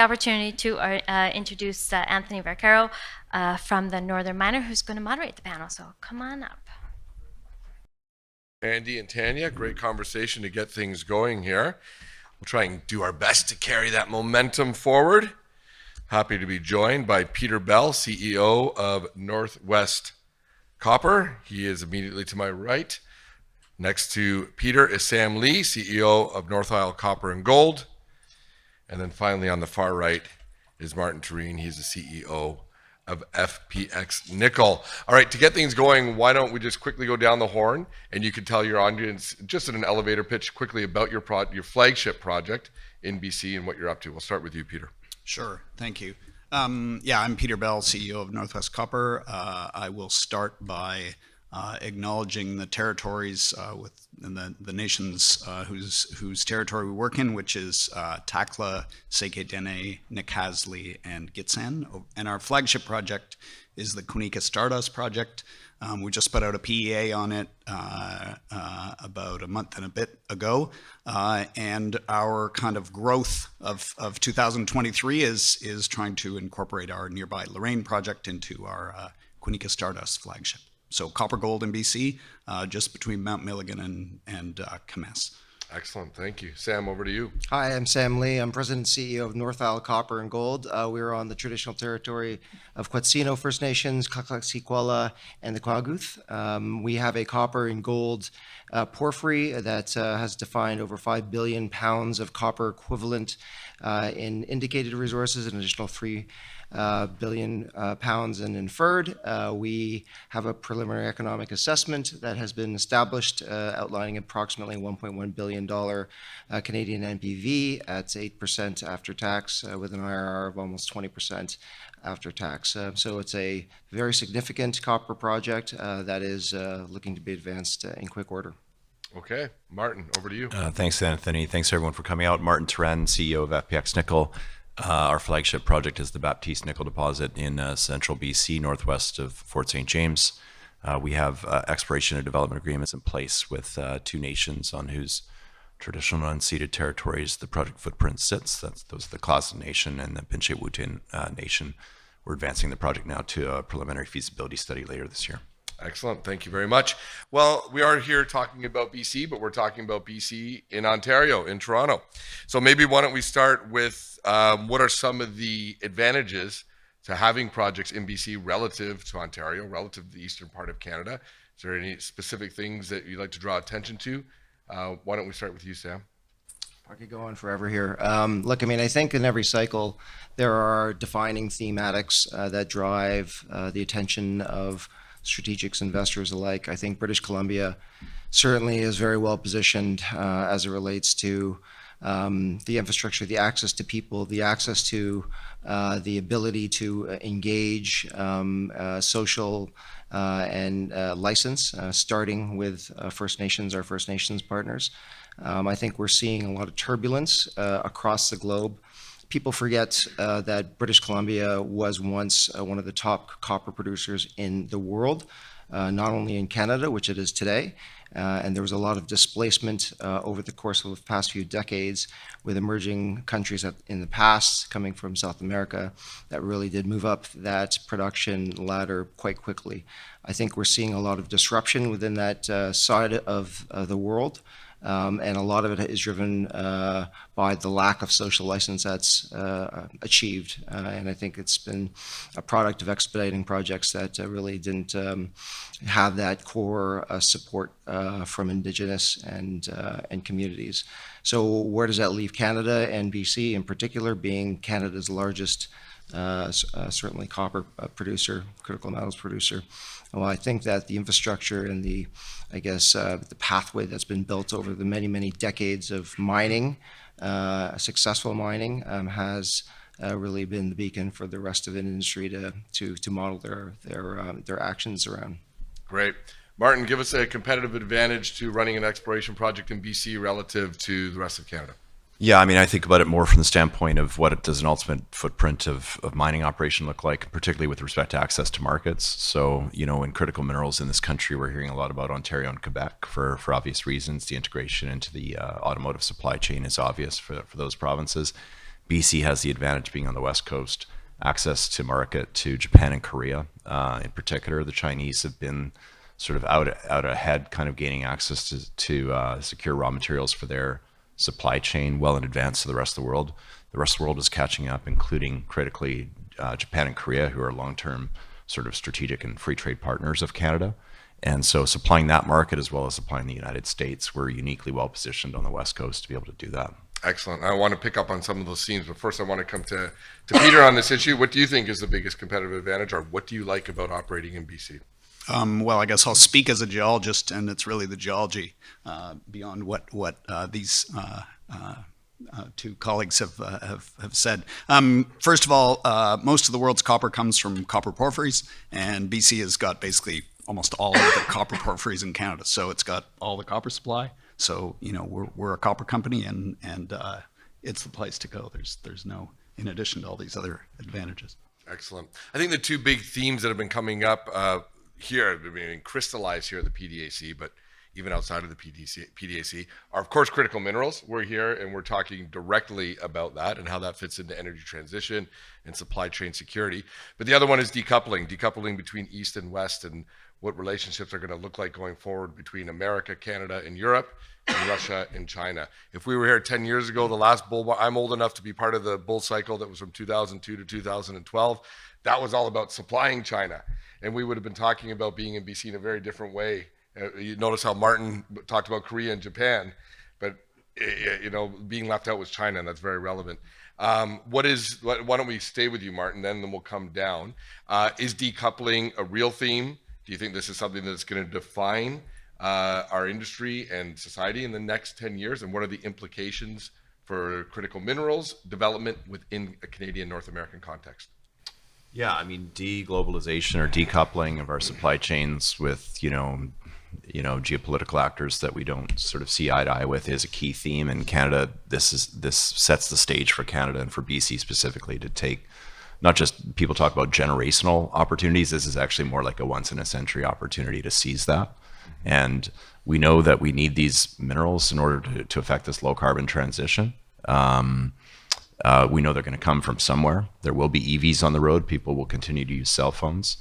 Opportunity to introduce Anthony Vaccaro from the Northern Miner, who's going to moderate the panel. So come on up. Andy and Tanya, great conversation to get things going here. We'll try and do our best to carry that momentum forward. Happy to be joined by Peter Bell, CEO of Northwest Copper. He is immediately to my right. Next to Peter is Sam Lee, CEO of Northisle Copper and Gold. And then finally on the far right is Martin Turenne. He's the CEO of FPX Nickel. All right, to get things going, why don't we just quickly go down the horn and you can tell your audience just in an elevator pitch quickly about your flagship project in BC and what you're up to. We'll start with you, Peter. Sure, thank you. I'm Peter Bell, CEO of Northwest Copper. I will start by acknowledging the territories the nations whose territory we work in, which is Takla, Seketene, Nikazzli, and Gitsan. And our flagship project is the Kunika Stardust project. We just put out a PEA on it about a month and a bit ago. And our kind of growth of 2023 is trying to incorporate our nearby Lorraine project into our Kunika Stardust flagship. So copper gold in BC, just between Mount Milligan and Camas. Excellent, thank you. Sam, over to you. Hi, I'm Sam Lee. I'm President and CEO of Northisle Copper and Gold. We're on the traditional territory of Quetzino First Nations, Kaklexikwala, and the Kwaguth. We have a copper and gold porphyry that has defined over 5 billion pounds of copper equivalent in indicated resources, an additional 3 billion pounds in inferred. We have a preliminary economic assessment that has been established outlining approximately $1.1 billion Canadian NPV at 8% after tax with an IRR of almost 20% after tax. So it's a very significant copper project that is looking to be advanced in quick order. Okay, Martin, over to you. Thanks, Anthony. Thanks, everyone, for coming out. Martin Turenne, CEO of FPX Nickel. Our flagship project is the Baptiste Nickel Deposit in central BC, northwest of Fort St. James. We have exploration and development agreements in place with two nations on whose traditional unceded territories the project footprint sits. Those are the Clausen Nation and the Pinche-Wutun Nation. We're advancing the project now to a preliminary feasibility study later this year. Excellent. Thank you very much. Well, we are here talking about BC, but we're talking about BC in Ontario, in Toronto. So maybe why don't we start with what are some of the advantages to having projects in BC relative to Ontario, relative to the eastern part of Canada? Is there any specific things that you'd like to draw attention to? Why don't we start with you, Sam? I could go on forever here. Look, I mean, I think in every cycle there are defining thematics that drive the attention of strategics, investors alike. I think British Columbia certainly is very well positioned as it relates to the infrastructure, the access to people, the access to the ability to engage social and license, starting with First Nations, our First Nations partners. I think we're seeing a lot of turbulence across the globe. People forget that British Columbia was once one of the top copper producers in the world, not only in Canada, which it is today, and there was a lot of displacement over the course of the past few decades with emerging countries in the past coming from South America that really did move up that production ladder quite quickly. I think we're seeing a lot of disruption within that side of the world. And a lot of it is driven by the lack of social license that's achieved. And I think it's been a product of expediting projects that really didn't have that core support from Indigenous and communities. So where does that leave Canada and BC in particular, being Canada's largest certainly copper producer, critical metals producer? Well, I think that the infrastructure and the pathway that's been built over the many, many decades of mining, successful mining, has really been the beacon for the rest of the industry to model their actions around. Great. Martin, give us a competitive advantage to running an exploration project in BC relative to the rest of Canada. Yeah, I mean, I think about it more from the standpoint of what does an ultimate footprint of mining operation look like, particularly with respect to access to markets. So, you know, in critical minerals in this country, we're hearing a lot about Ontario and Quebec for obvious reasons. The integration into the automotive supply chain is obvious for those provinces. BC has the advantage being on the West Coast, access to market to Japan and Korea. In particular, the Chinese have been sort of out ahead, kind of gaining access to secure raw materials for their supply chain well in advance of the rest of the world. The rest of the world is catching up, including critically Japan and Korea, who are long-term sort of strategic and free trade partners of Canada. And so supplying that market as well as supplying the United States, we're uniquely well positioned on the West Coast to be able to do that. Excellent. I want to pick up on some of those themes, but first I want to come to Peter on this issue. What do you think is the biggest competitive advantage, or what do you like about operating in BC? Well, I guess I'll speak as a geologist, and it's really the geology beyond what these two colleagues have said. First of all, most of the world's copper comes from copper porphyries, and BC has got basically almost all of the copper porphyries in Canada. So it's got all the copper supply. So we're a copper company, and it's the place to go. There's no, in addition to all these other advantages. Excellent. I think the two big themes that have been coming up here, being crystallized here at the PDAC, but even outside of the PDAC, are of course critical minerals. We're here and we're talking directly about that and how that fits into energy transition and supply chain security. But the other one is decoupling between East and West, and what relationships are going to look like going forward between America, Canada, and Europe, and Russia and China. If we were here 10 years ago, the last bull, I'm old enough to be part of the bull cycle that was from 2002 to 2012. That was all about supplying China. And we would have been talking about being in BC in a very different way. You notice how Martin talked about Korea and Japan, but being left out was China, and that's very relevant. Why don't we stay with you, Martin, then we'll come down. Is decoupling a real theme? Do you think this is something that's going to define our industry and society in the next 10 years? And what are the implications for critical minerals development within a Canadian North American context? Yeah, I mean, deglobalization or decoupling of our supply chains with, geopolitical actors that we don't sort of see eye to eye with is a key theme in Canada. This sets the stage for Canada and for BC specifically to take, not just people talk about generational opportunities. This is actually more like a once in a century opportunity to seize that. And we know that we need these minerals in order to affect this low carbon transition. We know they're going to come from somewhere. There will be EVs on the road. People will continue to use cell phones.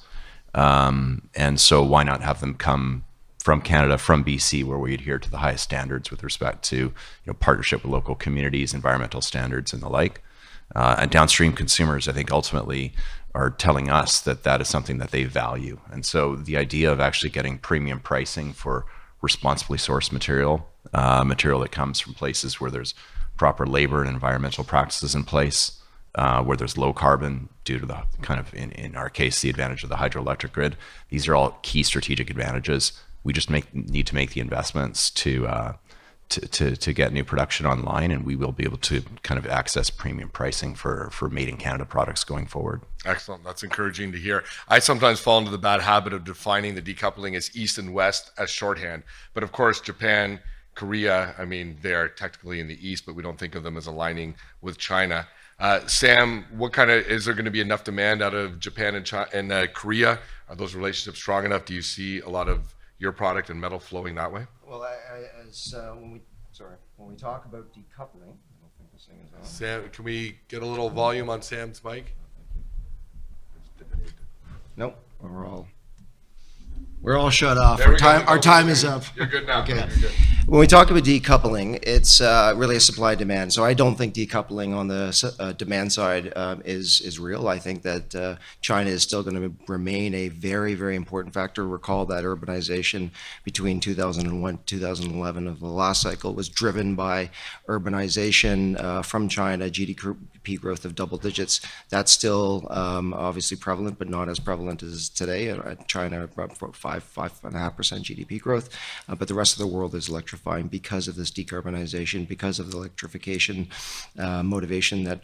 And so why not have them come from Canada, from BC, where we adhere to the highest standards with respect to partnership with local communities, environmental standards, and the like. And downstream consumers, I think, ultimately are telling us that that is something that they value. And so the idea of actually getting premium pricing for responsibly sourced material that comes from places where there's proper labor and environmental practices in place, where there's low carbon due to the kind of, in our case, the advantage of the hydroelectric grid. These are all key strategic advantages. We just need to make the investments to get new production online, and we will be able to kind of access premium pricing for made in Canada products going forward. Excellent. That's encouraging to hear. I sometimes fall into the bad habit of defining the decoupling as East and West as shorthand. But of course, Japan, Korea, they are technically in the East, but we don't think of them as aligning with China. Sam, is there going to be enough demand out of Japan and China and Korea? Are those relationships strong enough? Do you see a lot of your product and metal flowing that way? Well, when we talk about decoupling, I don't think this thing is on. Sam, can we get a little volume on Sam's mic? Nope, we're all shut off. There we go. Our time is up. You're good now. Okay. You're good. When we talk about decoupling, it's really a supply demand. So I don't think decoupling on the demand side is real. I think that China is still going to remain a very, very important factor. Recall that urbanization between 2001 and 2011 of the last cycle was driven by urbanization from China, GDP growth of double digits. That's still obviously prevalent, but not as prevalent as today. China about 5.5% GDP growth, but the rest of the world is electrifying because of this decarbonization, because of the electrification motivation that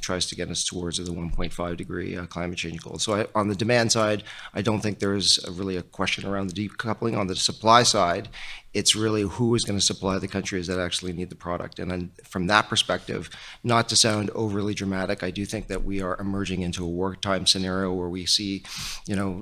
tries to get us towards the 1.5 degree climate change goal. So on the demand side, I don't think there's really a question around the decoupling. On the supply side, it's really who is going to supply the countries that actually need the product. And then from that perspective, not to sound overly dramatic. I do think that we are emerging into a wartime scenario where we see,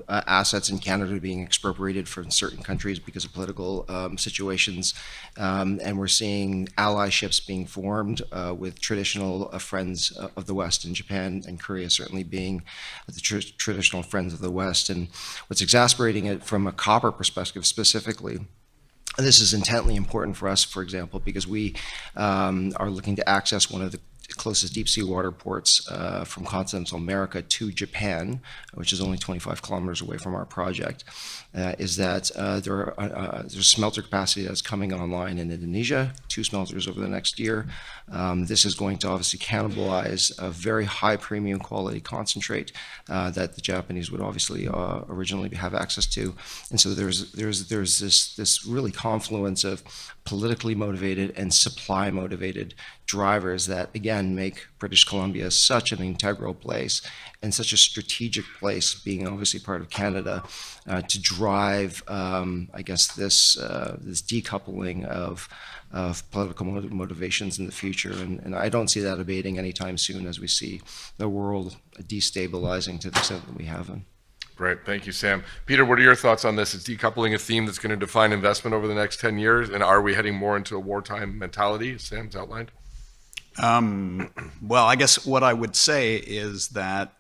assets in Canada being expropriated from certain countries because of political situations, and we're seeing allyships being formed with traditional friends of the West, in Japan and Korea certainly being the traditional friends of the West. And what's exacerbating it from a copper perspective specifically, this is intently important for us, for example, because we are looking to access one of the closest deep sea water ports from continental America to Japan, which is only 25 kilometers away from our project, is that there's smelter capacity that's coming online in Indonesia, 2 smelters over the next year. This is going to obviously cannibalize a very high premium quality concentrate that the Japanese would obviously originally have access to. And so there's this really confluence of politically motivated and supply motivated drivers that again make British Columbia such an integral place and such a strategic place, being obviously part of Canada, to drive I guess this decoupling of political motivations in the future, and I don't see that abating anytime soon as we see the world destabilizing to the extent that we have been. Great, thank you, Sam. Peter, what are your thoughts on this? Is decoupling a theme that's going to define investment over the next 10 years, and are we heading more into a wartime mentality, as Sam's outlined? Well, I guess what I would say is that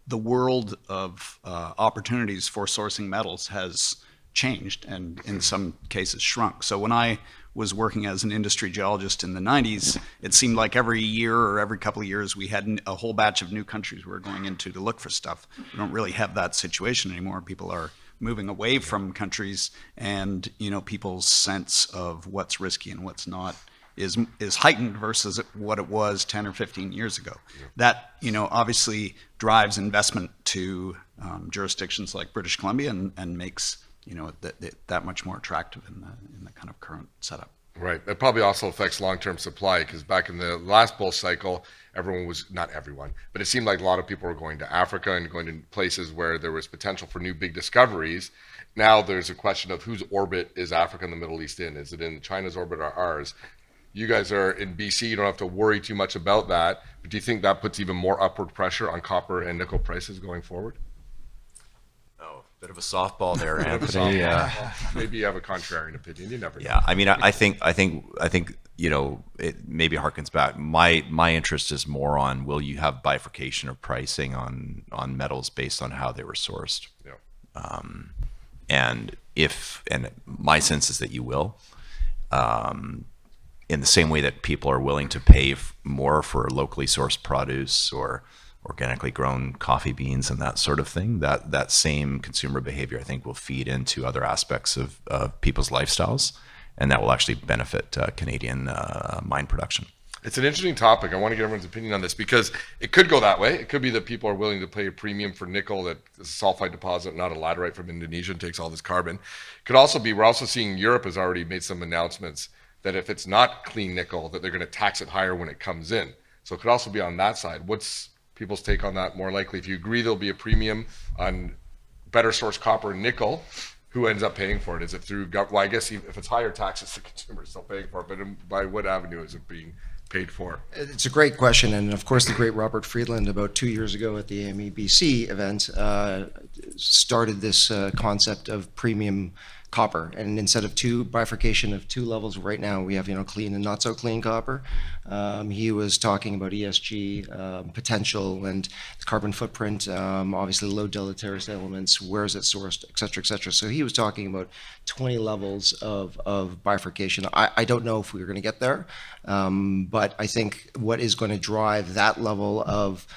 the world of opportunities for sourcing metals has changed and in some cases shrunk. So when I was working as an industry geologist in the 90s, it seemed like every year or every couple of years we had a whole batch of new countries we were going into to look for stuff. We don't really have that situation anymore. People are moving away from countries, and people's sense of what's risky and what's not is heightened versus what it was 10 or 15 years ago. That obviously drives investment to jurisdictions like British Columbia and makes that much more attractive in the kind of current setup. Right. It probably also affects long-term supply, because back in the last bull cycle, not everyone, but it seemed like a lot of people were going to Africa and going to places where there was potential for new big discoveries. Now there's a question of whose orbit is Africa and the Middle East in? Is it in China's orbit or ours? You guys are in BC, you don't have to worry too much about that, but do you think that puts even more upward pressure on copper and nickel prices going forward? Bit of a softball there, Anthony. Maybe you have a contrarian opinion. You never know. Yeah, I mean, I think it maybe harkens back. My interest is more on, will you have bifurcation of pricing on metals based on how they were sourced? Yeah. And my sense is that you will. In the same way that people are willing to pay more for locally sourced produce or organically grown coffee beans and that sort of thing, that same consumer behavior, I think, will feed into other aspects of people's lifestyles, and that will actually benefit Canadian mine production. It's an interesting topic. I want to get everyone's opinion on this, because it could go that way. It could be that people are willing to pay a premium for nickel, that is a sulfide deposit, not a laterite from Indonesia, and takes all this carbon. It could also be, we're also seeing Europe has already made some announcements that if it's not clean nickel, that they're going to tax it higher when it comes in. So it could also be on that side. What's people's take on that more likely? If you agree there'll be a premium on better source copper and nickel, who ends up paying for it? Is it through, well, I guess if it's higher taxes, the consumer is still paying for it, but by what avenue is it being paid for? It's a great question, and of course the great Robert Friedland about 2 years ago at the AMEBC event started this concept of premium copper, and instead of bifurcation of 2 levels, right now we have clean and not so clean copper. He was talking about ESG potential and carbon footprint, obviously low deleterious elements, where is it sourced, et cetera, et cetera. So he was talking about 20 levels of bifurcation. I don't know if we're going to get there, but I think what is going to drive that level of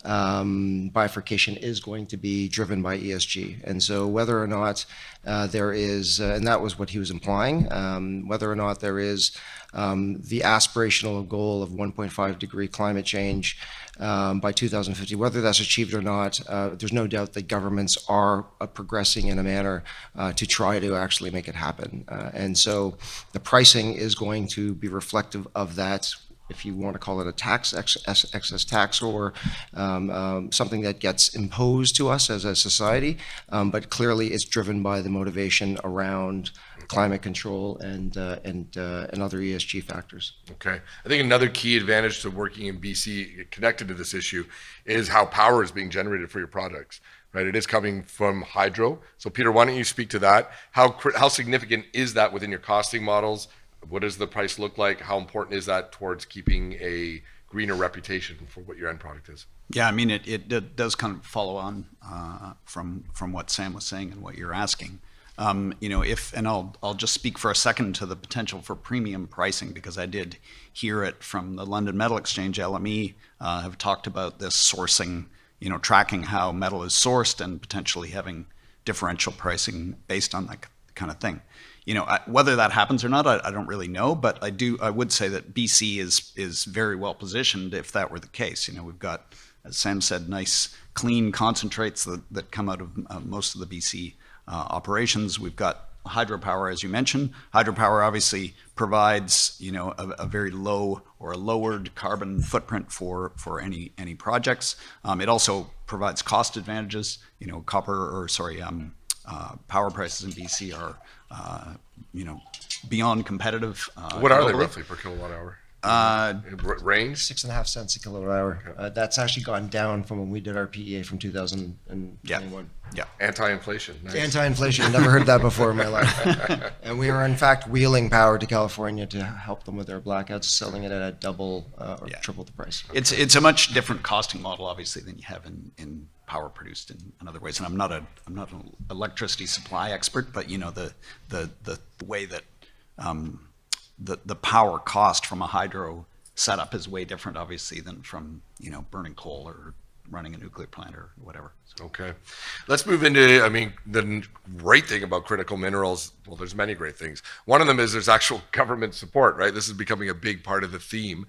bifurcation is going to be driven by ESG. And so whether or not there is, and that was what he was implying, whether or not there is the aspirational goal of 1.5 degree climate change by 2050, whether that's achieved or not, there's no doubt that governments are progressing in a manner to try to actually make it happen. And so the pricing is going to be reflective of that, if you want to call it a tax, excess tax, or something that gets imposed to us as a society. But clearly it's driven by the motivation around climate control, and other ESG factors. Okay. I think another key advantage to working in BC connected to this issue is how power is being generated for your projects, right? It is coming from hydro. So Peter, why don't you speak to that? How significant is that within your costing models? What does the price look like? How important is that towards keeping a greener reputation for what your end product is? Yeah, I mean, it does kind of follow on from what Sam was saying and what you're asking. And I'll just speak for a second to the potential for premium pricing, because I did hear it from the London Metal Exchange. LME have talked about this sourcing, tracking how metal is sourced and potentially having differential pricing based on that kind of thing. Whether that happens or not, I don't really know, but I would say that BC is very well positioned if that were the case. We've got, as Sam said, nice clean concentrates that come out of most of the BC operations. We've got hydropower, as you mentioned. Hydropower obviously provides, a very low or a lowered carbon footprint for any projects. It also provides cost advantages. Power prices in BC are, beyond competitive. What are they globally. roughly per kilowatt hour? Range? 6.5 cents a kilowatt hour. That's actually gone down from when we did our PEA from 2021. Yeah. Anti-inflation. Nice. Anti-inflation. Never heard that before in my life. And we are in fact wheeling power to California to help them with their blackouts, selling it at a double or triple the price. It's a much different costing model, obviously, than you have in power produced in other ways. And I'm not an electricity supply expert, but the way that the power cost from a hydro setup is way different, obviously, than from burning coal or running a nuclear plant or whatever. So. Okay. Let's move into, the great thing about critical minerals, well, there's many great things. One of them is there's actual government support, right? This is becoming a big part of the theme.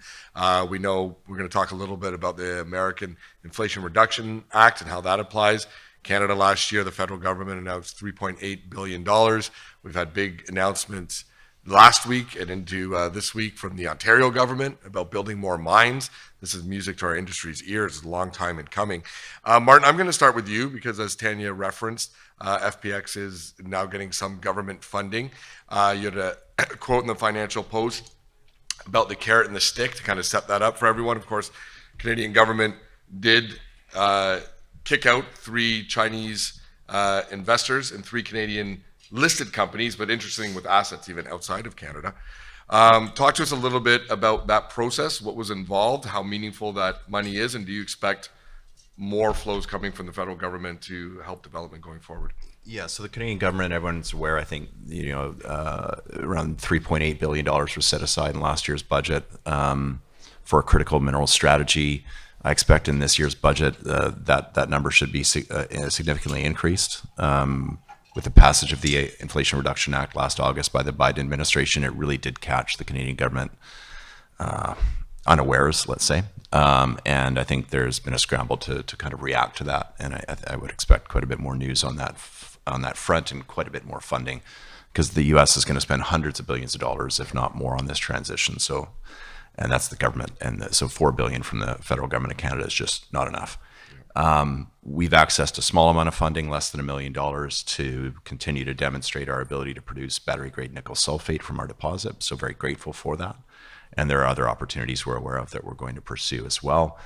We know we're going to talk a little bit about the American Inflation Reduction Act and how that applies. Canada last year, the federal government announced $3.8 billion. We've had big announcements last week and into this week from the Ontario government about building more mines. This is music to our industry's ears. It's a long time in coming. Martin, I'm going to start with you because, as Tanya referenced, FPX is now getting some government funding. You had a quote in the Financial Post about the carrot and the stick to kind of set that up for everyone. Of course, Canadian government did kick out 3 Chinese investors and 3 Canadian listed companies, but interesting with assets even outside of Canada. Talk to us a little bit about that process, what was involved, how meaningful that money is, and do you expect more flows coming from the federal government to help development going forward? Yeah, so the Canadian government, everyone's aware, I think, around $3.8 billion was set aside in last year's budget for a critical mineral strategy. I expect in this year's budget that number should be significantly increased. With the passage of the Inflation Reduction Act last August by the Biden administration, it really did catch the Canadian government unawares, let's say. And I think there's been a scramble to kind of react to that. And I would expect quite a bit more news on that front and quite a bit more funding, because the U.S. is going to spend hundreds of billions of dollars, if not more, on this transition. So, and that's the government. And so $4 billion from the federal government of Canada is just not enough. We've accessed a small amount of funding, less than $1 million, to continue to demonstrate our ability to produce battery-grade nickel sulfate from our deposit. So very grateful for that. And there are other opportunities we're aware of that we're going to pursue as well.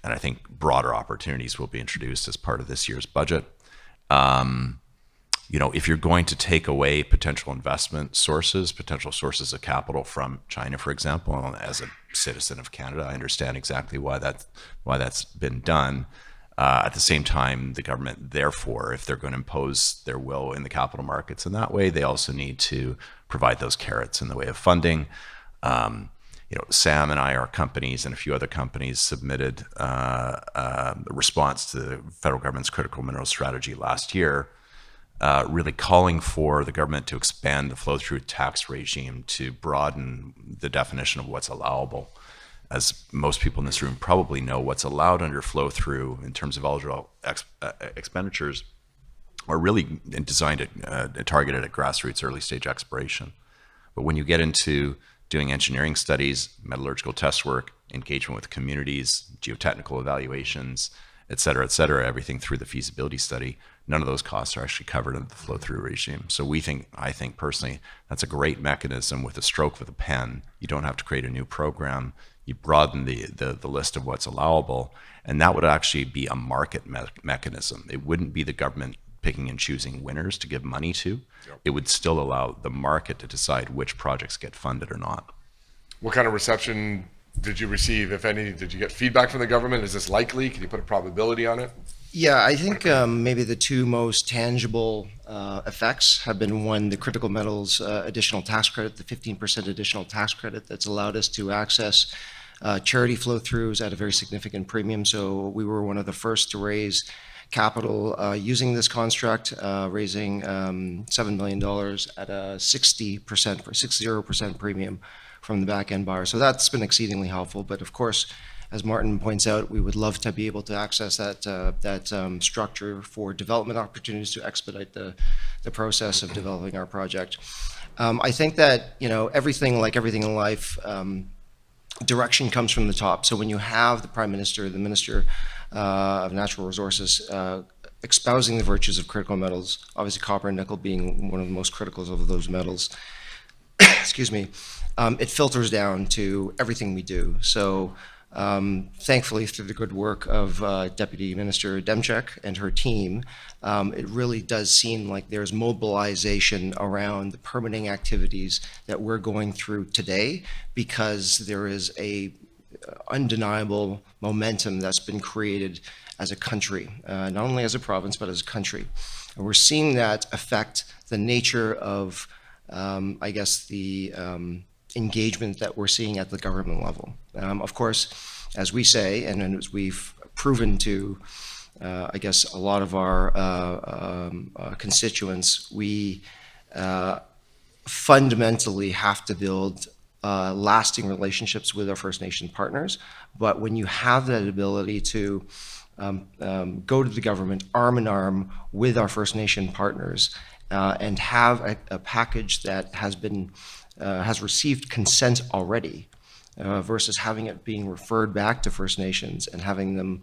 And I think broader opportunities will be introduced as part of this year's budget. If you're going to take away potential investment sources, potential sources of capital from China, for example, as a citizen of Canada, I understand exactly why that's been done. At the same time, the government, therefore, if they're going to impose their will in the capital markets in that way, they also need to provide those carrots in the way of funding. Sam and I, our companies, and a few other companies submitted a response to the federal government's critical mineral strategy last year, really calling for the government to expand the flow-through tax regime to broaden the definition of what's allowable. As most people in this room probably know, what's allowed under flow-through in terms of eligible expenditures are really designed targeted at grassroots early-stage exploration. But when you get into doing engineering studies, metallurgical test work, engagement with communities, geotechnical evaluations, et cetera, everything through the feasibility study. None of those costs are actually covered under the flow-through regime. So I think personally, that's a great mechanism. With a stroke of the pen, you don't have to create a new program. You broaden the list of what's allowable, and that would actually be a market mechanism. It wouldn't be the government picking and choosing winners to give money to. Yep. It would still allow the market to decide which projects get funded or not. What kind of reception did you receive, if any? Did you get feedback from the government? Is this likely? Can you put a probability on it? Yeah, I think maybe the two most tangible effects have been, one, the critical metals additional tax credit, the 15% additional tax credit that's allowed us to access charity flow-throughs at a very significant premium. So we were one of the first to raise capital using this construct, raising $7 million at a 60% premium from the back-end buyer. So that's been exceedingly helpful. But of course, as Martin points out, we would love to be able to access that structure for development opportunities to expedite the process of developing our project. I think that, everything in life, direction comes from the top. So when you have the Prime Minister, the Minister of Natural Resources, espousing the virtues of critical metals, obviously copper and nickel being one of the most critical of those metals, excuse me, it filters down to everything we do. So thankfully, through the good work of Deputy Minister Demchak and her team, it really does seem like there's mobilization around the permitting activities that we're going through today, because there is a undeniable momentum that's been created as a country, not only as a province, but as a country. And we're seeing that affect the nature of, the engagement that we're seeing at the government level. Of course, as we say, and as we've proven to, a lot of our constituents, we fundamentally have to build lasting relationships with our First Nation partners. But when you have that ability to go to the government arm in arm with our First Nation partners and have a package that has received consent already, versus having it being referred back to First Nations and having them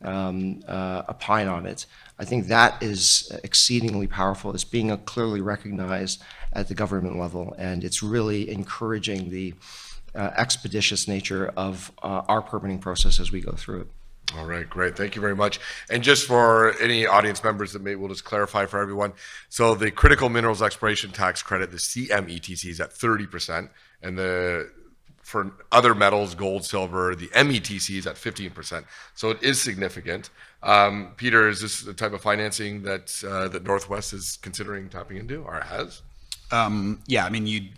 opine on it, I think that is exceedingly powerful. It's being clearly recognized at the government level, and it's really encouraging the expeditious nature of our permitting process as we go through it. All right, great. Thank you very much. And just for any audience members that we'll just clarify for everyone. So the critical minerals exploration tax credit, the CMETC, is at 30%, and for other metals, gold, silver, the METC is at 15%. So it is significant. Peter, is this the type of financing that Northwest is considering tapping into, or has? Yeah, I mean, you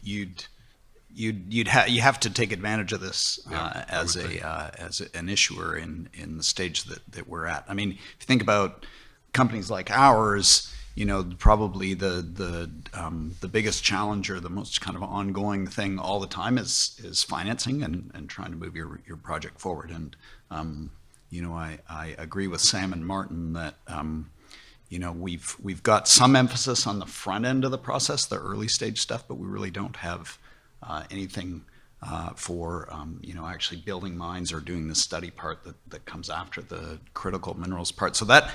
have to take advantage of this as an issuer in the stage that we're at. I mean, if you think about companies like ours, probably the biggest challenge, or the most kind of ongoing thing all the time is financing and trying to move your project forward. And I agree with Sam and Martin that we've got some emphasis on the front end of the process, the early stage stuff, but we really don't have anything for actually building mines or doing the study part that comes after the critical minerals part. So that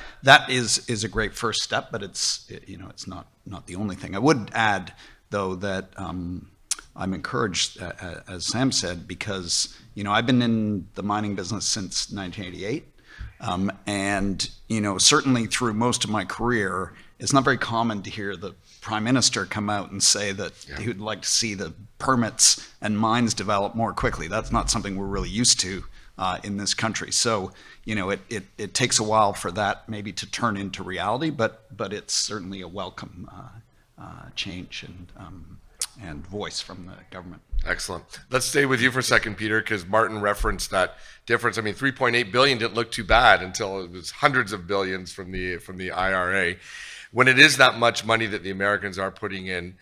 is a great first step, but it's not the only thing. I would add, though, that I'm encouraged, as Sam said, because I've been in the mining business since 1988, and certainly through most of my career, it's not very common to hear the Prime Minister come out and say that he would like to see the permits and mines develop more quickly. That's not something we're really used to in this country. So, it takes a while for that maybe to turn into reality, but it's certainly a welcome change and voice from the government. Excellent. Let's stay with you for a second, Peter, because Martin referenced that difference. I mean, 3.8 billion didn't look too bad until it was hundreds of billions from the IRA. When it is that much money that the Americans are putting in,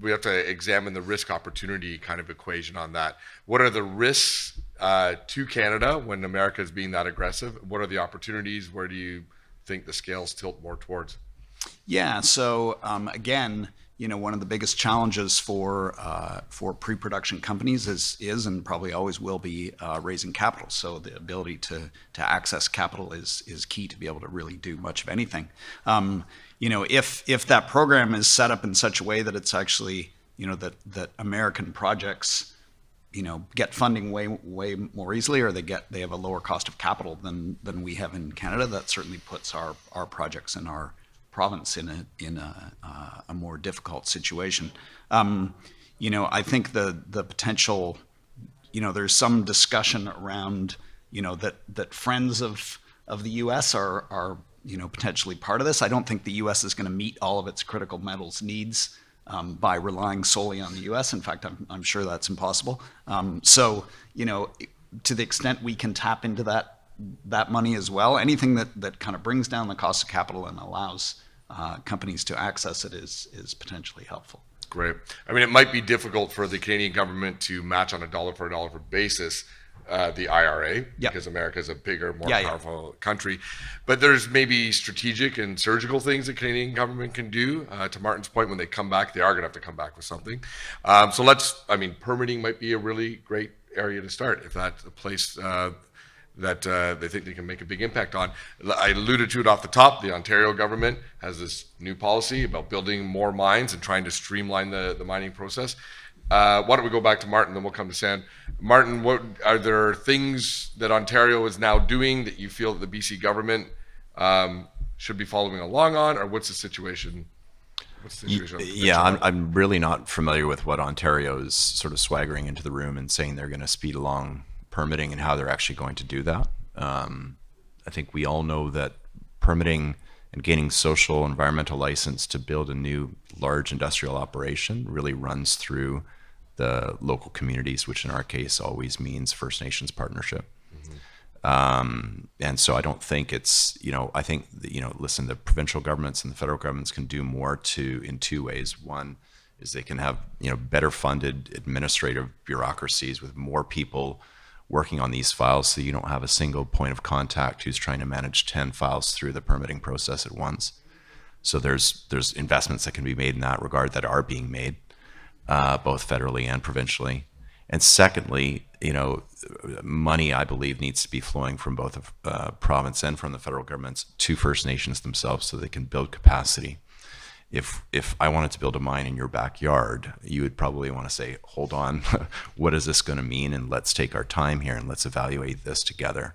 we have to examine the risk opportunity kind of equation on that. What are the risks to Canada when America is being that aggressive? What are the opportunities? Where do you think the scales tilt more towards? Yeah, so again, one of the biggest challenges for pre-production companies is and probably always will be raising capital. So the ability to access capital is key to be able to really do much of anything. If that program is set up in such a way that it's actually that American projects get funding way more easily, or they have a lower cost of capital than we have in Canada, that certainly puts our projects in our province in a more difficult situation. I think the potential, there's some discussion around, that friends of the U.S. are potentially part of this. I don't think the U.S. is going to meet all of its critical metals needs by relying solely on the U.S. In fact, I'm sure that's impossible. So, to the extent we can tap into that money as well, anything that kind of brings down the cost of capital and allows companies to access it is potentially helpful. Great. I mean, it might be difficult for the Canadian government to match on a dollar for basis the IRA, because America is a bigger, more powerful country. But there's maybe strategic and surgical things the Canadian government can do. To Martin's point, when they come back, they are going to have to come back with something. Permitting might be a really great area to start if that's a place that they think they can make a big impact on. I alluded to it off the top. The Ontario government has this new policy about building more mines and trying to streamline the mining process. Why don't we go back to Martin, then we'll come to Sam. Martin, what are there things that Ontario is now doing that you feel that the BC government should be following along on, or what's the situation? I'm really not familiar with what Ontario is sort of swaggering into the room and saying they're going to speed along permitting and how they're actually going to do that. I think we all know that permitting and gaining social environmental license to build a new large industrial operation really runs through the local communities, which in our case always means First Nations partnership. And so I don't think it's, I think, listen, the provincial governments and the federal governments can do more in two ways. One is they can have, better funded administrative bureaucracies with more people working on these files, so you don't have a single point of contact who's trying to manage 10 files through the permitting process at once. So there's investments that can be made in that regard that are being made, both federally and provincially. And secondly, money, I believe, needs to be flowing from both the province and from the federal governments to First Nations themselves so they can build capacity. If I wanted to build a mine in your backyard, you would probably want to say, hold on, what is this going to mean? And let's take our time here and let's evaluate this together.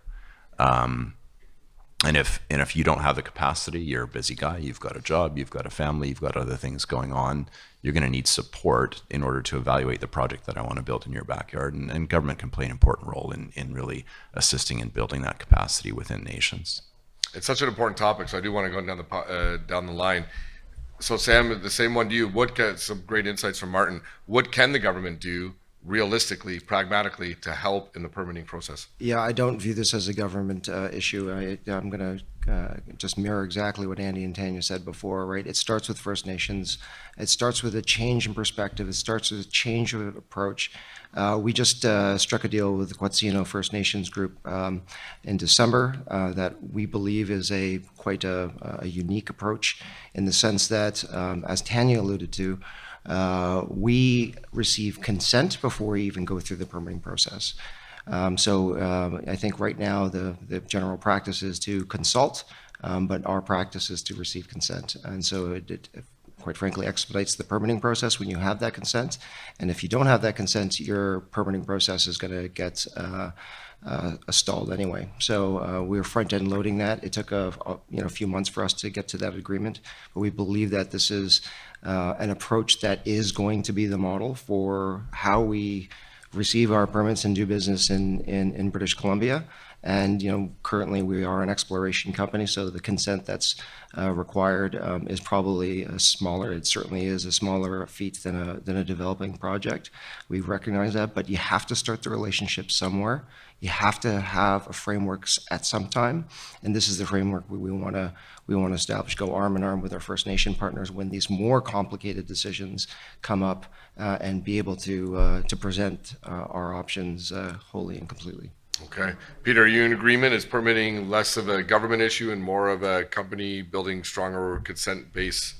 And if you don't have the capacity, you're a busy guy, you've got a job, you've got a family, you've got other things going on, you're going to need support in order to evaluate the project that I want to build in your backyard. And government can play an important role in really assisting in building that capacity within nations. It's such an important topic, so I do want to go down the line. So Sam, the same one to you. Some great insights from Martin. What can the government do realistically, pragmatically, to help in the permitting process? Yeah, I don't view this as a government issue. I'm going to just mirror exactly what Andy and Tanya said before, right? It starts with First Nations. It starts with a change in perspective. It starts with a change of approach. We just struck a deal with the Quetzino First Nations group in December that we believe is quite a unique approach in the sense that, as Tanya alluded to, we receive consent before we even go through the permitting process. So I think right now the general practice is to consult, but our practice is to receive consent. And so it quite frankly expedites the permitting process when you have that consent. And if you don't have that consent, your permitting process is going to get stalled anyway. So we're front-end loading that. It took a few months for us to get to that agreement, but we believe that this is an approach that is going to be the model for how we receive our permits and do business in British Columbia. And currently we are an exploration company, so the consent that's required is probably smaller. It certainly is a smaller feat than a developing project. We recognize that, but you have to start the relationship somewhere. You have to have a framework at some time, and this is the framework we want to establish. Go arm in arm with our First Nation partners when these more complicated decisions come up, and be able to present our options wholly and completely. Okay. Peter, are you in agreement? Is permitting less of a government issue and more of a company building stronger consent base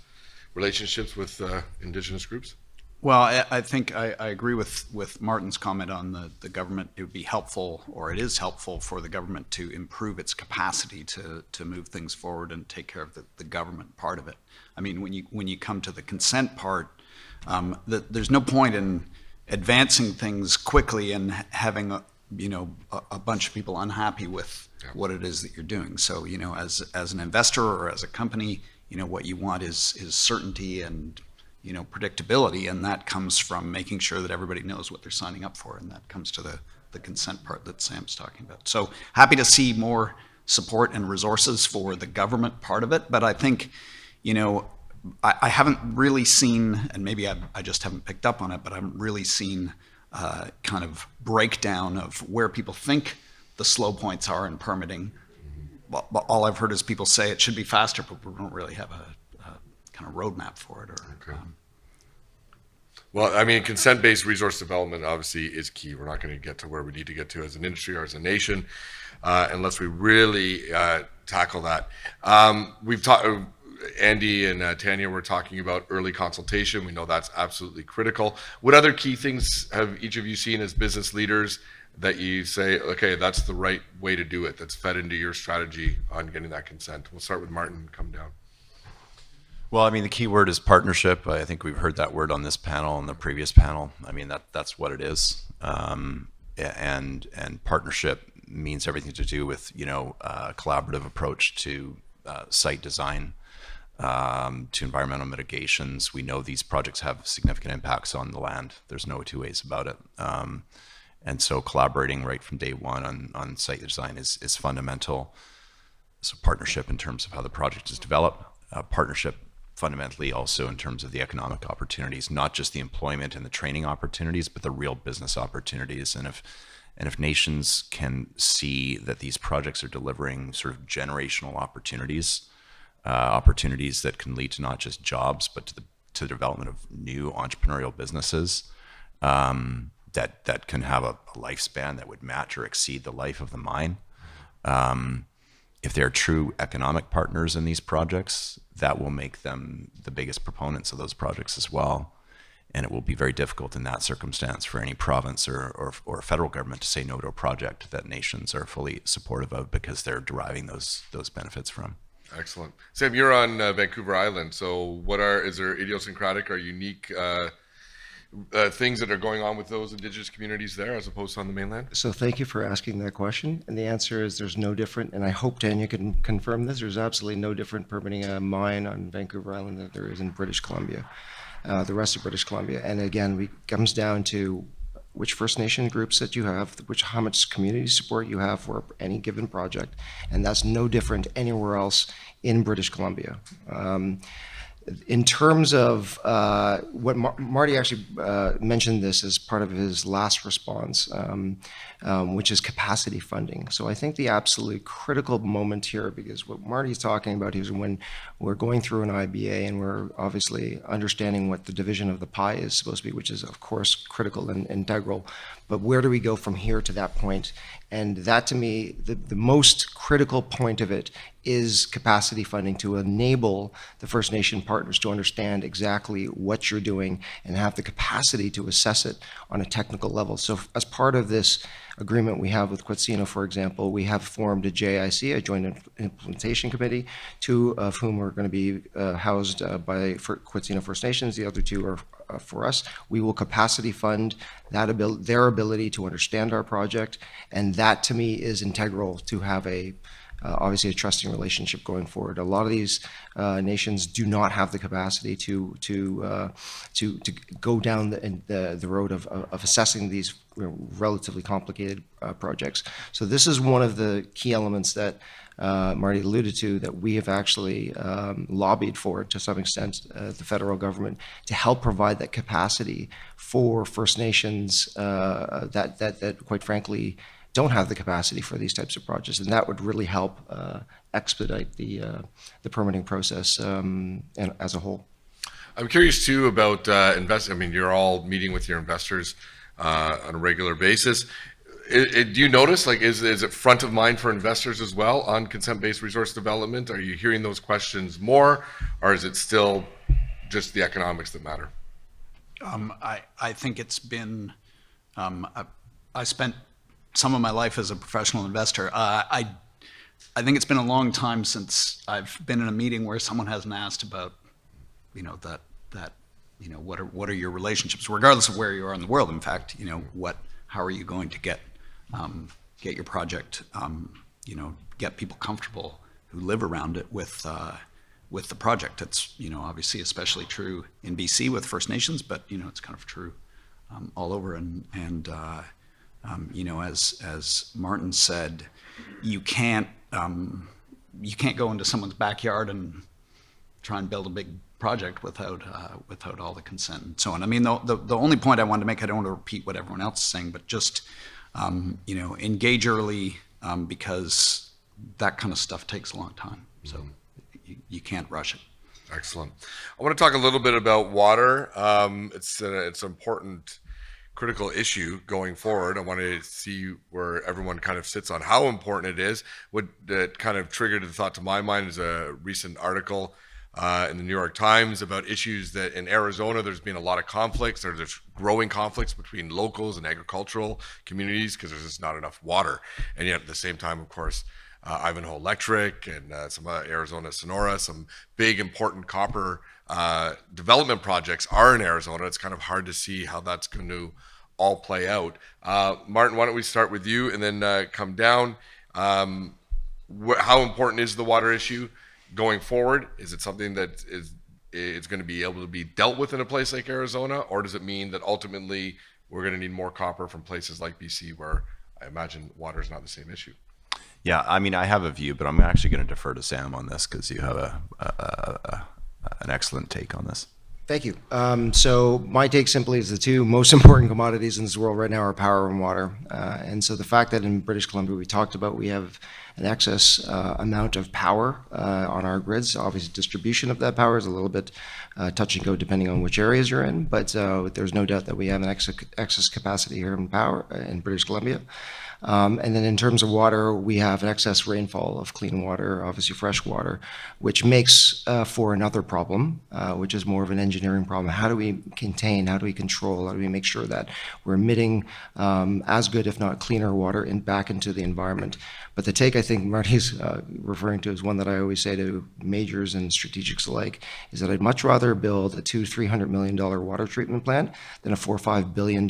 relationships with Indigenous groups? Well, I think I agree with Martin's comment on the government. It would be helpful, or it is helpful, for the government to improve its capacity to move things forward and take care of the government part of it. I mean, when you come to the consent part, there's no point in advancing things quickly and having a bunch of people unhappy with what it is that you're doing. So as an investor or as a company, what you want is certainty and predictability, and that comes from making sure that everybody knows what they're signing up for, and that comes to the consent part that Sam's talking about. So happy to see more support and resources for the government part of it, but I think, I haven't really seen, and maybe I just haven't picked up on it, but I haven't really seen kind of breakdown of where people think the slow points are in permitting. Well, all I've heard is people say it should be faster, but we don't really have a kind of roadmap for it. Okay. Well, I mean, consent-based resource development obviously is key. We're not going to get to where we need to get to as an industry or as a nation unless we really tackle that. We've talked. Andy and Tanya were talking about early consultation. We know that's absolutely critical. What other key things have each of you seen as business leaders that you say, okay, that's the right way to do it, that's fed into your strategy on getting that consent? We'll start with Martin and come down. Well, I mean, the key word is partnership. I think we've heard that word on this panel and the previous panel. I mean, that's what it is. And partnership means everything to do with, a collaborative approach to site design, to environmental mitigations. We know these projects have significant impacts on the land. There's no two ways about it. And so collaborating right from day one on site design is fundamental. So partnership in terms of how the project is developed, partnership fundamentally also in terms of the economic opportunities, not just the employment and the training opportunities, but the real business opportunities. And if nations can see that these projects are delivering sort of generational opportunities, opportunities that can lead to not just jobs, but to the development of new entrepreneurial businesses that can have a lifespan that would match or exceed the life of the mine. If they're true economic partners in these projects, that will make them the biggest proponents of those projects as well. And it will be very difficult in that circumstance for any province or federal government to say no to a project that nations are fully supportive of because they're deriving those benefits from. Excellent. Sam, you're on Vancouver Island. So is there idiosyncratic or unique things that are going on with those Indigenous communities there as opposed to on the mainland? So thank you for asking that question. And the answer is there's no different, and I hope Tanya can confirm this, there's absolutely no different permitting a mine on Vancouver Island than there is in British Columbia, the rest of British Columbia. And again, it comes down to which First Nation groups that you have, how much community support you have for any given project. And that's no different anywhere else in British Columbia. In terms of what Marty actually mentioned this as part of his last response, which is capacity funding. So I think the absolutely critical moment here, because what Marty's talking about is when we're going through an IBA and we're obviously understanding what the division of the pie is supposed to be, which is of course critical and integral, but where do we go from here to that point? And that to me, the most critical point of it is capacity funding to enable the First Nation partners to understand exactly what you're doing and have the capacity to assess it on a technical level. So as part of this agreement we have with Quetzino, for example, we have formed a JIC, a Joint Implementation Committee, two of whom are going to be housed by Quetzino First Nations. The other two are for us. We will capacity fund their ability to understand our project, and that to me is integral to have obviously a trusting relationship going forward. A lot of these nations do not have the capacity to go down the road of assessing these relatively complicated projects. So this is one of the key elements that Marty alluded to that we have actually lobbied for to some extent the federal government to help provide that capacity for First Nations that quite frankly don't have the capacity for these types of projects, and that would really help expedite the permitting process and as a whole. I'm curious too about investing. I mean, you're all meeting with your investors on a regular basis. Do you notice, like, is it front of mind for investors as well on consent-based resource development? Are you hearing those questions more, or is it still just the economics that matter? I think it's been, I spent some of my life as a professional investor. I think it's been a long time since I've been in a meeting where someone hasn't asked about, what are your relationships, regardless of where you are in the world. In fact, how are you going to get your project, get people comfortable who live around it with the project. It's, obviously especially true in BC with First Nations, but, it's kind of true all over. And as Martin said, you can't go into someone's backyard and try and build a big project without all the consent and so on. I mean, the only point I wanted to make, I don't want to repeat what everyone else is saying, but just, engage early, because that kind of stuff takes a long time. So you can't rush it. Excellent. I want to talk a little bit about water. It's an important, critical issue going forward. I want to see where everyone kind of sits on how important it is. What that kind of triggered the thought to my mind is a recent article in the New York Times about issues that in Arizona there's been a lot of conflicts. There's growing conflicts between locals and agricultural communities because there's just not enough water. And yet at the same time, of course, Ivanhoe Electric and some Arizona Sonora, some big important copper development projects are in Arizona. It's kind of hard to see how that's going to all play out. Martin, why don't we start with you and then come down. How important is the water issue going forward? Is it something that is going to be able to be dealt with in a place like Arizona, or does it mean that ultimately we're going to need more copper from places like BC where I imagine water is not the same issue? Yeah, I mean, I have a view, but I'm actually going to defer to Sam on this because you have an excellent take on this. Thank you. So my take simply is the two most important commodities in this world right now are power and water. And so the fact that in British Columbia we have an excess amount of power on our grids. Obviously, distribution of that power is a little bit touch and go depending on which areas you're in, but there's no doubt that we have an excess capacity here in power in British Columbia. And then in terms of water, we have an excess rainfall of clean water, obviously fresh water, which makes for another problem, which is more of an engineering problem. How do we contain, how do we control, how do we make sure that we're emitting as good, if not cleaner water back into the environment? But the take I think Marty's referring to is one that I always say to majors and strategics alike, is that I'd much rather build a $200-300 million water treatment plant than a $4 or $5 billion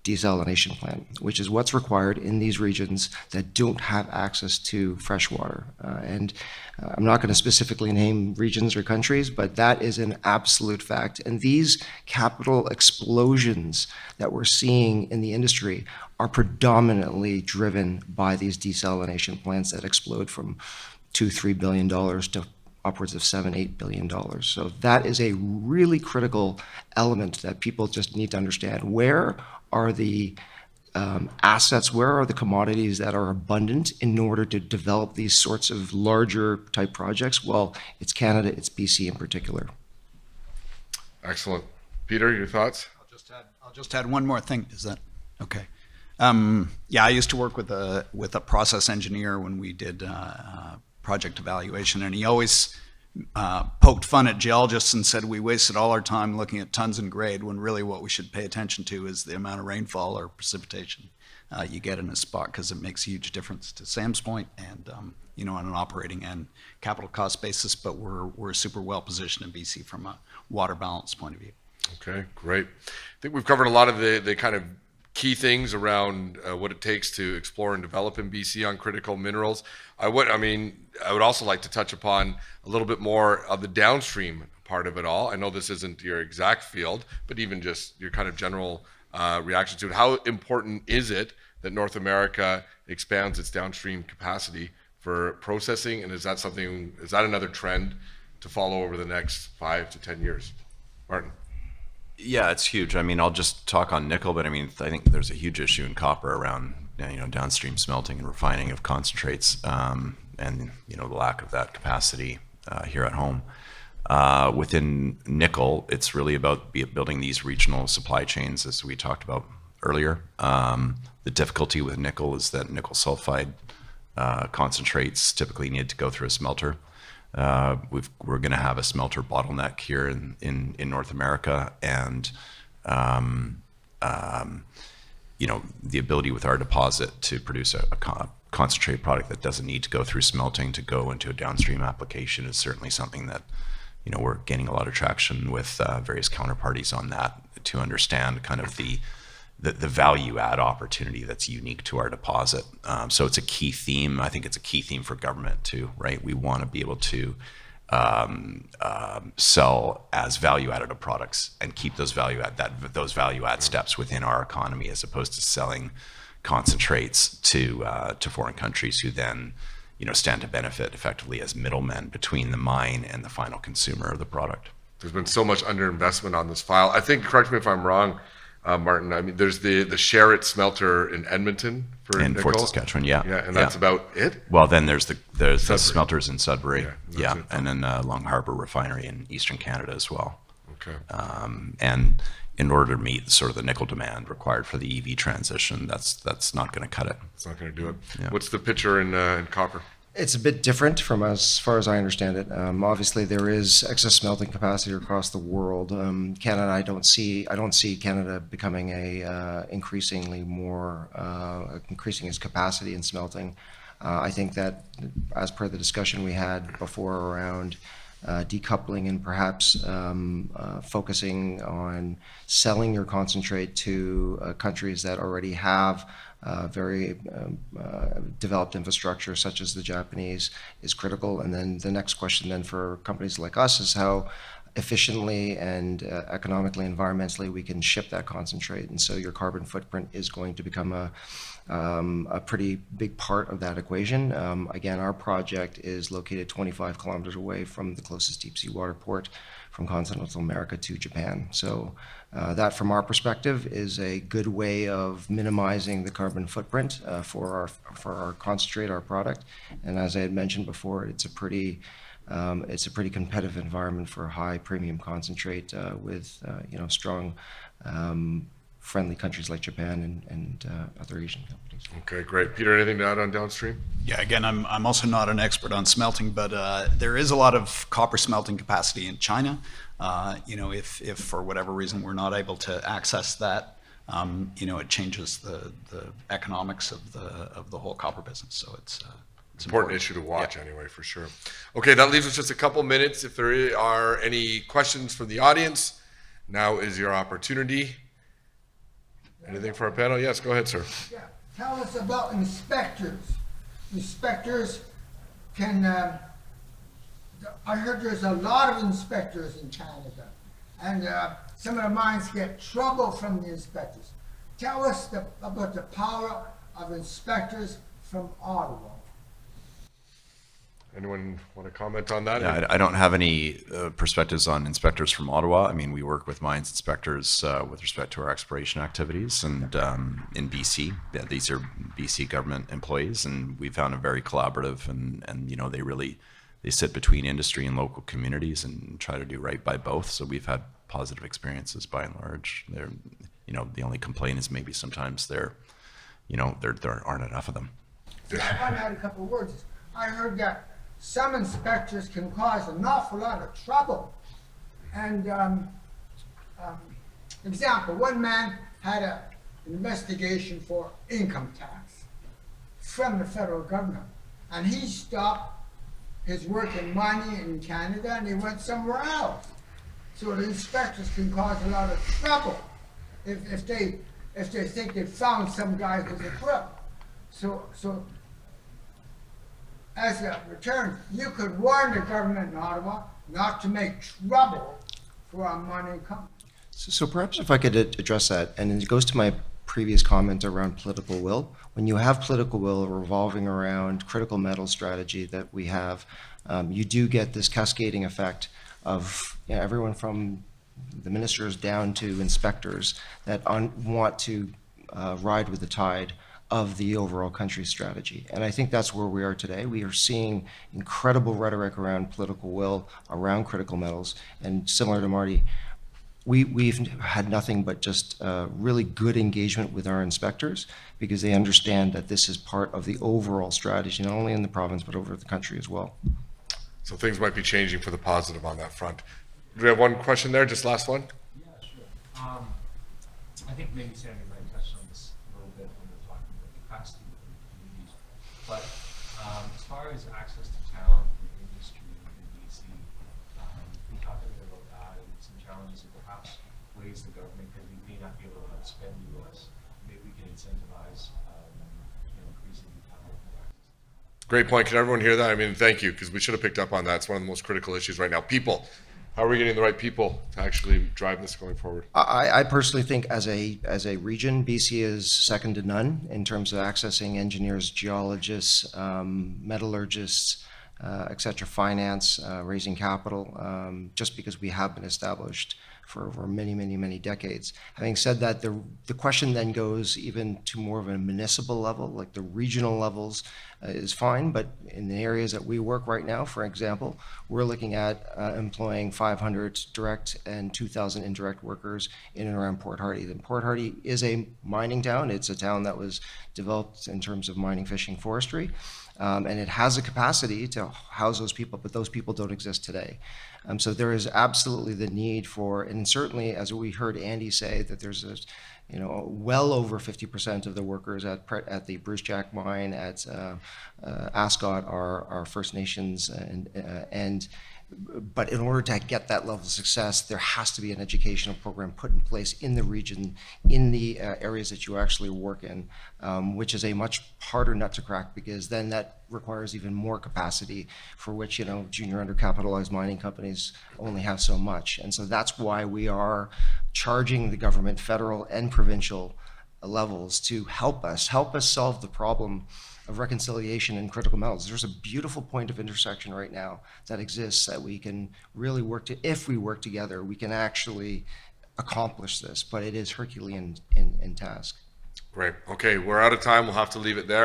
desalination plant, which is what's required in these regions that don't have access to fresh water. And I'm not going to specifically name regions or countries, but that is an absolute fact. And these capital explosions that we're seeing in the industry are predominantly driven by these desalination plants that explode from $2-3 billion to upwards of $7-8 billion. So that is a really critical element that people just need to understand. Where are the assets, where are the commodities that are abundant in order to develop these sorts of larger type projects? Well, it's Canada, it's BC in particular. Excellent. Peter, your thoughts? I'll just add one more thing. Is that okay? Yeah, I used to work with a process engineer when we did project evaluation, and he always poked fun at geologists and said we wasted all our time looking at tons and grade when really what we should pay attention to is the amount of rainfall or precipitation you get in a spot, because it makes a huge difference to Sam's point and on an operating and capital cost basis. But we're super well positioned in BC from a water balance point of view. Okay, great. I think we've covered a lot of the kind of key things around what it takes to explore and develop in BC on critical minerals. I would also like to touch upon a little bit more of the downstream part of it all. I know this isn't your exact field, but even just your kind of general reaction to it. How important is it that North America expands its downstream capacity for processing? And is that another trend to follow over the next 5 to 10 years? Martin. Yeah, it's huge. I mean, I'll just talk on nickel, but I mean, I think there's a huge issue in copper around, downstream smelting and refining of concentrates, and, the lack of that capacity here at home. Within nickel, it's really about building these regional supply chains, as we talked about earlier. The difficulty with nickel is that nickel sulfide concentrates typically need to go through a smelter. we're going to have a smelter bottleneck here in North America, and the ability with our deposit to produce a concentrate product that doesn't need to go through smelting to go into a downstream application is certainly something that we're gaining a lot of traction with various counterparties on that, to understand kind of the value add opportunity that's unique to our deposit. So it's a key theme. I think it's a key theme for government too, right? We want to be able to sell as value additive products and keep those value add steps within our economy, as opposed to selling concentrates to foreign countries who then stand to benefit effectively as middlemen between the mine and the final consumer of the product. There's been so much underinvestment on this file. I think, correct me if I'm wrong, Martin, I mean, there's the Sherritt smelter in Edmonton for In nickel. Fort Saskatchewan, yeah. Yeah, and that's about it? Well, then there's the smelters in Sudbury, Yeah, that's it. and then Long Harbour Refinery in Eastern Canada as well. Okay. And in order to meet sort of the nickel demand required for the EV transition, that's not going to cut it. It's not going to do it. Yeah. What's the picture in copper? It's a bit different from as far as I understand it. Obviously, there is excess smelting capacity across the world. Canada, I don't see Canada becoming increasing its capacity in smelting. I think that, as per the discussion we had before around decoupling and perhaps focusing on selling your concentrate to countries that already have very developed infrastructure, such as the Japanese, is critical. And then the next question then for companies like us is how efficiently and economically, environmentally, we can ship that concentrate. And so your carbon footprint is going to become a pretty big part of that equation. Again, our project is located 25 kilometers away from the closest deep sea water port from continental America to Japan. So that, from our perspective, is a good way of minimizing the carbon footprint for our concentrate, our product. And as I had mentioned before, it's a pretty competitive environment for high premium concentrate with strong friendly countries like Japan and other Asian companies. Okay, great. Peter, anything to add on downstream? Yeah, again, I'm also not an expert on smelting, but there is a lot of copper smelting capacity in China. If for whatever reason we're not able to access that, it changes the economics of the whole copper business. So it's Important issue to watch anyway, for sure. Okay, that leaves us just a couple minutes. If there are any questions from the audience, now is your opportunity. Anything for our panel? Yes, go ahead, sir. Yeah. Tell us about inspectors. Inspectors can, I heard there's a lot of inspectors in Canada, and some of the mines get trouble from the inspectors. Tell us about the power of inspectors from Ottawa. Anyone want to comment on that? Yeah, I don't have any perspectives on inspectors from Ottawa. I mean, we work with mines inspectors with respect to our exploration activities, and in BC, these are BC government employees, and we found them very collaborative, and they sit between industry and local communities and try to do right by both. So we've had positive experiences by and large. They're, the only complaint is maybe sometimes there aren't enough of them. I want to add a couple of words. I heard that some inspectors can cause an awful lot of trouble. And example, one man had an investigation for income tax from the federal government, and he stopped his work in mining in Canada and he went somewhere else. So the inspectors can cause a lot of trouble if they think they found some guy who's a crook. So as a return, you could warn the government in Ottawa not to make trouble for our mining company. So perhaps if I could address that, and it goes to my previous comment around political will. When you have political will revolving around critical metal strategy that we have, you do get this cascading effect of everyone from the ministers down to inspectors that want to ride with the tide of the overall country strategy. And I think that's where we are today. We are seeing incredible rhetoric around political will, around critical metals, and similar to Marty, we've had nothing but just really good engagement with our inspectors, because they understand that this is part of the overall strategy, not only in the province, but over the country as well. So things might be changing for the positive on that front. Do we have one question there? Just last one? Yeah, sure. I think maybe Sammy might touch on this a little bit when we're talking about capacity within the communities. But as far as access to talent in the industry in BC, we talked a bit about that and some challenges and perhaps ways the government, because we may not be able to outspend the US, maybe we can incentivize increasing talent and access. Great point. Can everyone hear that? I mean, thank you, because we should have picked up on that. It's one of the most critical issues right now. People. How are we getting the right people to actually drive this going forward? I personally think as a region, BC is second to none in terms of accessing engineers, geologists, metallurgists, et cetera, finance, raising capital, just because we have been established for over many decades. Having said that, the question then goes even to more of a municipal level, like the regional levels is fine, but in the areas that we work right now, for example, we're looking at employing 500 direct and 2,000 indirect workers in and around Port Hardy. And Port Hardy is a mining town. It's a town that was developed in terms of mining, fishing, forestry. And it has a capacity to house those people, but those people don't exist today. So there is absolutely the need for, and certainly as we heard Andy say, that there's well over 50% of the workers at the Bruce Jack mine at Ascot are First Nations, but in order to get that level of success, there has to be an educational program put in place in the region, in the areas that you actually work in, which is a much harder nut to crack, because then that requires even more capacity, for which junior undercapitalized mining companies only have so much. And so that's why we are charging the government, federal and provincial levels, to help us solve the problem of reconciliation in critical metals. There's a beautiful point of intersection right now that exists that we can really if we work together, we can actually accomplish this, but it is Herculean in task. Great. Okay, we're out of time. We'll have to leave it there.